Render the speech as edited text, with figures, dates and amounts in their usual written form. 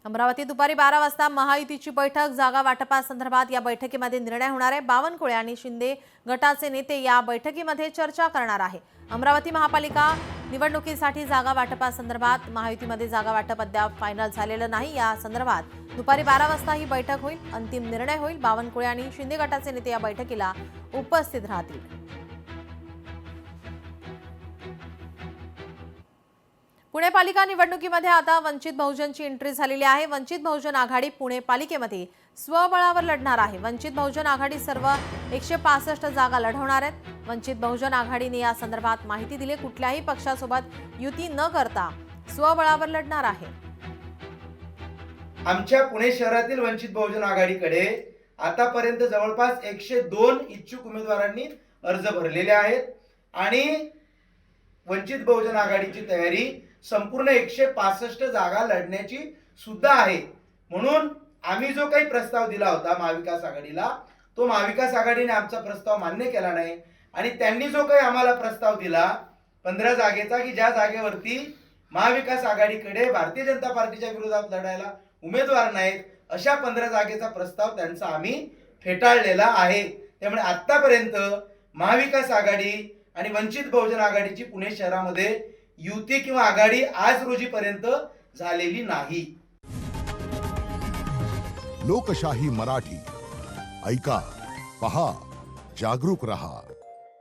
अमरावती दुपारी 12 वाजता महायुतीची बैठक जागा वाटपासंदर्भात या बैठकीमध्ये निर्णय होणार आहे। बावनकुळे आणि शिंदे गटाचे नेते या बैठकीमध्ये चर्चा करणार आहे। अमरावती महापालिका निवडणुकीसाठी जागा वाटपासंदर्भात महायुतीमध्ये जागा वाटप अद्याप फायनल झालेलं नाही। या संदर्भात दुपारी 12 वाजता ही बैठक होईल, अंतिम निर्णय होईल। बावनकुळे आणि शिंदे गटाचे नेते या बैठकीला उपस्थित राहतील। पुणे पालिका निवडणुकीमध्ये आता वंचित बहुजनची एंट्री झालेली आहे। वंचित बहुजन आघाडी पुणे पालिकेमध्ये स्वबळावर लढणार आहे। वंचित बहुजन आघाडी सर्व 165 जागा लढवणार आहेत। वंचित बहुजन आघाडीने या संदर्भात माहिती दिली, कुठल्याही पक्षासोबत युती न करता स्वबळावर लढणार आहे। आमच्या पुणे शहरातील वंचित बहुजन आघाडीकडे आतापर्यंत जवळपास 102 इच्छुक उमेदवारांनी अर्ज भरलेले आहेत आणि वंचित बहुजन आघाडीची तयारी संपूर्ण 165 जागा लढण्याची सुद्धा आहे। म्हणून आम्ही जो काही प्रस्ताव दिला होता महाविकास आघाडीला, तो महाविकास आघाडीने आमचा प्रस्ताव मान्य केला नाही आणि त्यांनी जो काही आम्हाला प्रस्ताव दिला 15 जागेचा, की ज्या जागेवरती महाविकास आघाडीकडे भारतीय जनता पार्टीच्या विरोधात लढायला उमेदवार नाहीत, अशा 15 जागेचा प्रस्ताव त्यांचा आम्ही फेटाळलेला आहे। त्यामुळे आतापर्यंत महाविकास आघाडी आणि वंचित बहुजन आघाडीची पुणे शहरामध्ये युती किंवा आघाडी आज रोजीपर्यंत झालेली नाही। लोकशाही मराठी ऐका, पहा, जागरूक रहा।